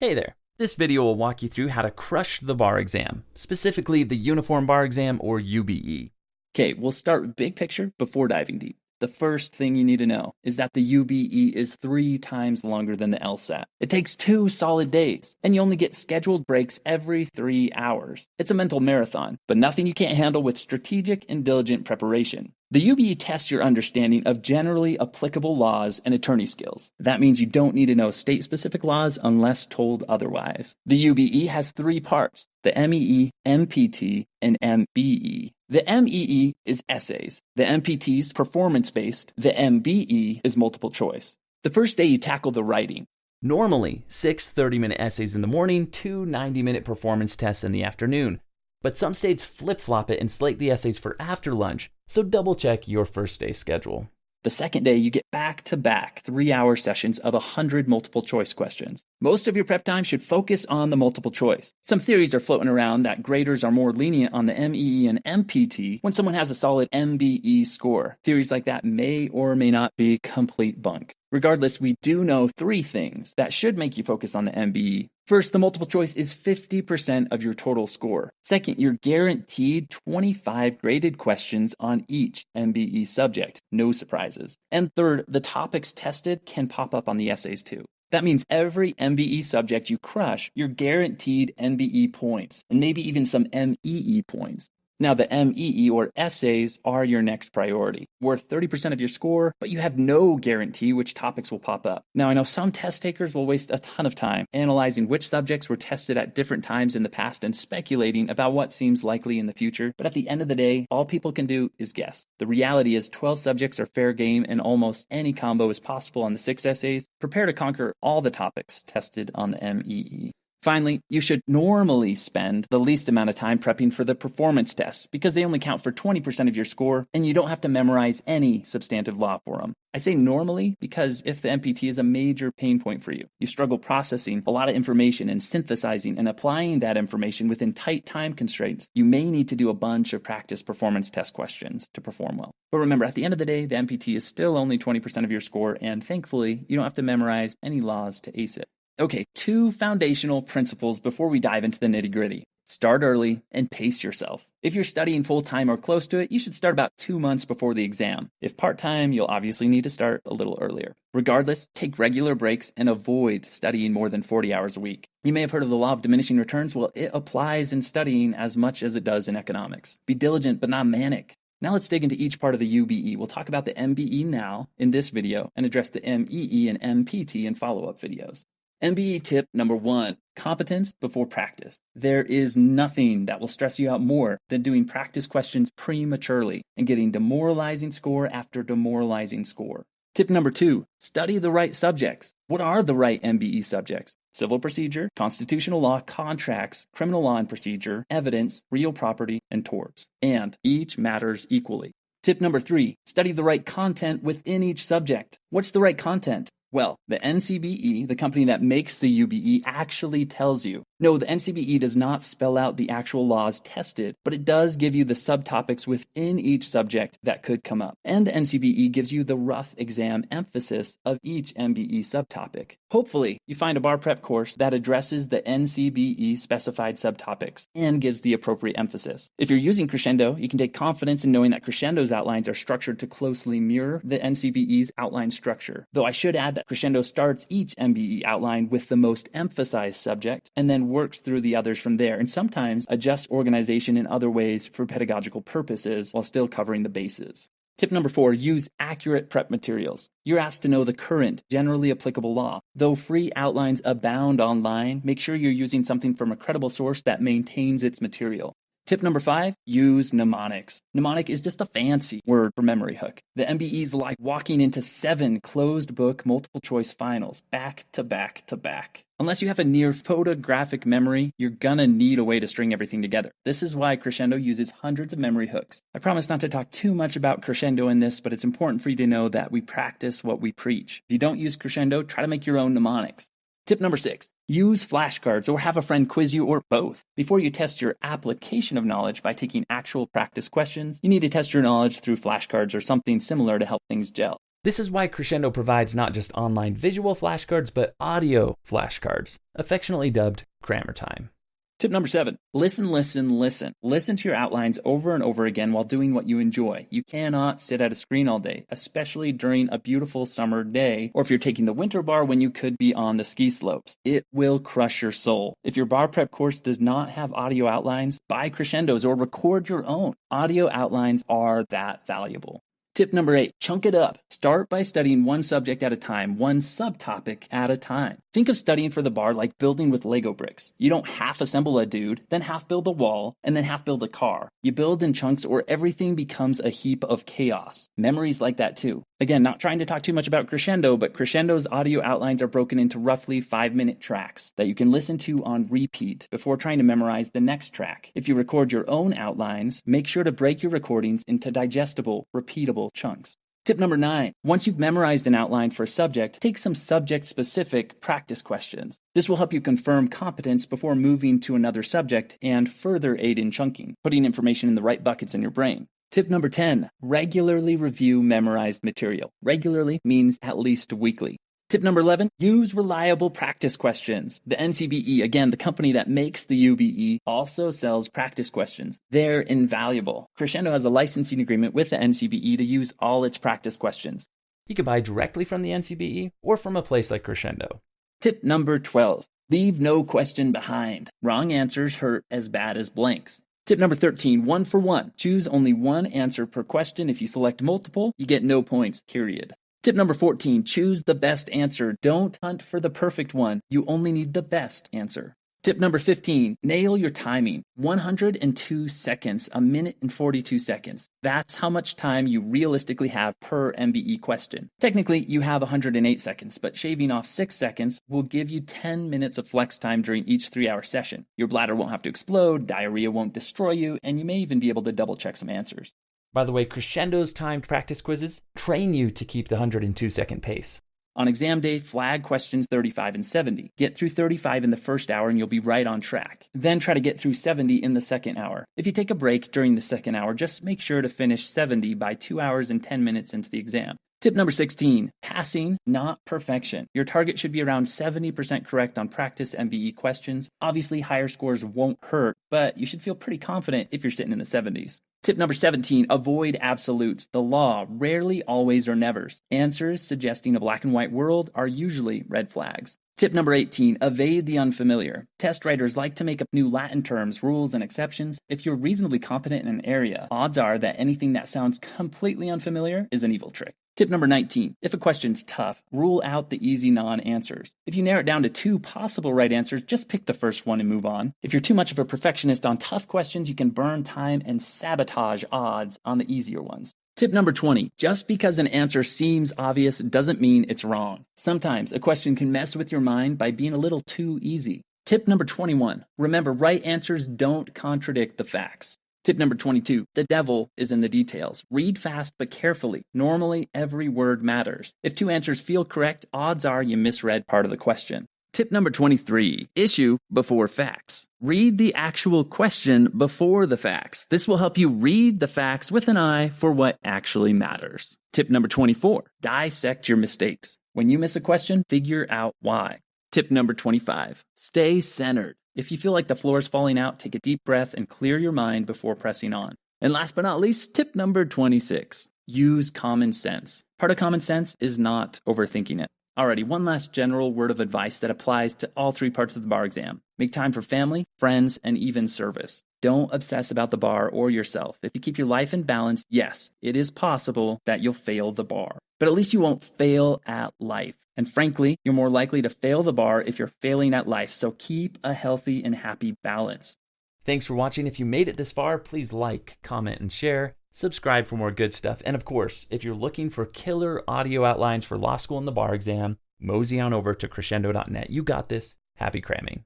Hey there. This video will walk you through how to crush the bar exam, specifically the Uniform Bar Exam or UBE. Okay, we'll start big picture before diving deep. The first thing you need to know is that the UBE is 3 times longer than the LSAT. It takes 2 solid days, and you only get scheduled breaks every 3 hours. It's a mental marathon, but nothing you can't handle with strategic and diligent preparation. The UBE tests your understanding of generally applicable laws and attorney skills. That means you don't need to know state-specific laws unless told otherwise. The UBE has 3 parts: the MEE, MPT, and MBE. The MEE is essays, the MPT's performance-based, the MBE is multiple choice. The first day you tackle the writing. Normally, 6 30-minute essays in the morning, 2 90-minute performance tests in the afternoon. But some states flip-flop it and slate the essays for after lunch, so double-check your first day schedule. The second day, you get back-to-back 3-hour sessions of 100 multiple-choice questions. Most of your prep time should focus on the multiple choice. Some theories are floating around that graders are more lenient on the MEE and MPT when someone has a solid MBE score. Theories like that may or may not be complete bunk. Regardless, we do know 3 things that should make you focus on the MBE. First, the multiple choice is 50% of your total score. Second, you're guaranteed 25 graded questions on each MBE subject. No surprises. And third, the topics tested can pop up on the essays too. That means every MBE subject you crush, you're guaranteed MBE points, and maybe even some MEE points. Now, the MEE or essays are your next priority, worth 30% of your score, but you have no guarantee which topics will pop up. Now, I know some test takers will waste a ton of time analyzing which subjects were tested at different times in the past and speculating about what seems likely in the future, but at the end of the day, all people can do is guess. The reality is 12 subjects are fair game and almost any combo is possible on the 6 essays. Prepare to conquer all the topics tested on the MEE. Finally, you should normally spend the least amount of time prepping for the performance tests because they only count for 20% of your score and you don't have to memorize any substantive law for them. I say normally because if the MPT is a major pain point for you, you struggle processing a lot of information and synthesizing and applying that information within tight time constraints, you may need to do a bunch of practice performance test questions to perform well. But remember, at the end of the day, the MPT is still only 20% of your score, and thankfully, you don't have to memorize any laws to ace it. Okay, 2 foundational principles before we dive into the nitty-gritty. Start early and pace yourself. If you're studying full-time or close to it, you should start about 2 months before the exam. If part-time, you'll obviously need to start a little earlier. Regardless, take regular breaks and avoid studying more than 40 hours a week. You may have heard of the law of diminishing returns. Well, it applies in studying as much as it does in economics. Be diligent but not manic. Now let's dig into each part of the UBE. We'll talk about the MBE now in this video and address the MEE and MPT in follow-up videos. MBE tip number 1, competence before practice. There is nothing that will stress you out more than doing practice questions prematurely and getting demoralizing score after demoralizing score. Tip number 2, study the right subjects. What are the right MBE subjects? Civil procedure, constitutional law, contracts, criminal law and procedure, evidence, real property, and torts. And each matters equally. Tip number 3, study the right content within each subject. What's the right content? Well, the NCBE, the company that makes the UBE, actually tells you. No, the NCBE does not spell out the actual laws tested, but it does give you the subtopics within each subject that could come up. And the NCBE gives you the rough exam emphasis of each MBE subtopic. Hopefully, you find a bar prep course that addresses the NCBE specified subtopics and gives the appropriate emphasis. If you're using Crushendo, you can take confidence in knowing that Crescendo's outlines are structured to closely mirror the NCBE's outline structure. Though I should add that Crushendo starts each MBE outline with the most emphasized subject and then works through the others from there, and sometimes adjusts organization in other ways for pedagogical purposes while still covering the bases. Tip number 4, use accurate prep materials. You're asked to know the current, generally applicable law. Though free outlines abound online, make sure you're using something from a credible source that maintains its material. Tip number 5, use mnemonics. Mnemonic is just a fancy word for memory hook. The MBE is like walking into 7 closed book multiple choice finals, back to back to back. Unless you have a near photographic memory, you're gonna need a way to string everything together. This is why Crushendo uses hundreds of memory hooks. I promise not to talk too much about Crushendo in this, but it's important for you to know that we practice what we preach. If you don't use Crushendo, try to make your own mnemonics. Tip number 6, use flashcards or have a friend quiz you or both. Before you test your application of knowledge by taking actual practice questions, you need to test your knowledge through flashcards or something similar to help things gel. This is why Crushendo provides not just online visual flashcards, but audio flashcards, affectionately dubbed Crammer Time. Tip number 7, listen, listen, listen. Listen to your outlines over and over again while doing what you enjoy. You cannot sit at a screen all day, especially during a beautiful summer day, or if you're taking the winter bar when you could be on the ski slopes. It will crush your soul. If your bar prep course does not have audio outlines, buy Crescendos or record your own. Audio outlines are that valuable. Tip number 8, chunk it up. Start by studying one subject at a time, one subtopic at a time. Think of studying for the bar like building with Lego bricks. You don't half assemble a dude, then half build a wall, and then half build a car. You build in chunks or everything becomes a heap of chaos. Memory's like that too. Again, not trying to talk too much about Crescendo, but Crescendo's audio outlines are broken into roughly 5-minute tracks that you can listen to on repeat before trying to memorize the next track. If you record your own outlines, make sure to break your recordings into digestible, repeatable chunks. Tip number 9, once you've memorized an outline for a subject, take some subject-specific practice questions. This will help you confirm competence before moving to another subject and further aid in chunking, putting information in the right buckets in your brain. Tip number 10, regularly review memorized material. Regularly means at least weekly. Tip number 11, use reliable practice questions. The NCBE, again, the company that makes the UBE, also sells practice questions. They're invaluable. Crushendo has a licensing agreement with the NCBE to use all its practice questions. You can buy directly from the NCBE or from a place like Crushendo. Tip number 12, leave no question behind. Wrong answers hurt as bad as blanks. Tip number 13, 1 for 1. Choose only one answer per question. If you select multiple, you get no points, period. Tip number 14, choose the best answer. Don't hunt for the perfect one. You only need the best answer. Tip number 15, nail your timing. 102 seconds, a minute and 42 seconds. That's how much time you realistically have per MBE question. Technically, you have 108 seconds, but shaving off 6 seconds will give you 10 minutes of flex time during each 3-hour session. Your bladder won't have to explode, diarrhea won't destroy you, and you may even be able to double check some answers. By the way, Crescendo's timed practice quizzes train you to keep the 102-second pace. On exam day, flag questions 35 and 70. Get through 35 in the first hour and you'll be right on track. Then try to get through 70 in the second hour. If you take a break during the second hour, just make sure to finish 70 by 2 hours and 10 minutes into the exam. Tip number 16, passing, not perfection. Your target should be around 70% correct on practice MBE questions. Obviously, higher scores won't hurt, but you should feel pretty confident if you're sitting in the 70s. Tip number 17, avoid absolutes. The law, rarely, always, or nevers. Answers suggesting a black and white world are usually red flags. Tip number 18, evade the unfamiliar. Test writers like to make up new Latin terms, rules, and exceptions. If you're reasonably competent in an area, odds are that anything that sounds completely unfamiliar is an evil trick. Tip number 19, if a question's tough, rule out the easy non-answers. If you narrow it down to 2 possible right answers, just pick the first one and move on. If you're too much of a perfectionist on tough questions, you can burn time and sabotage odds on the easier ones. Tip number 20, just because an answer seems obvious doesn't mean it's wrong. Sometimes a question can mess with your mind by being a little too easy. Tip number 21, remember, right answers don't contradict the facts. Tip number 22, the devil is in the details. Read fast but carefully. Normally, every word matters. If 2 answers feel correct, odds are you misread part of the question. Tip number 23, issue before facts. Read the actual question before the facts. This will help you read the facts with an eye for what actually matters. Tip number 24, dissect your mistakes. When you miss a question, figure out why. Tip number 25, stay centered. If you feel like the floor is falling out, take a deep breath and clear your mind before pressing on. And last but not least, tip number 26, use common sense. Part of common sense is not overthinking it. Alrighty, one last general word of advice that applies to all 3 parts of the bar exam. Make time for family, friends, and even service. Don't obsess about the bar or yourself. If you keep your life in balance, yes, it is possible that you'll fail the bar. But at least you won't fail at life. And frankly, you're more likely to fail the bar if you're failing at life. So keep a healthy and happy balance. Thanks for watching. If you made it this far, please like, comment, and share. Subscribe for more good stuff. And of course, if you're looking for killer audio outlines for law school and the bar exam, mosey on over to crushendo.net. You got this. Happy cramming.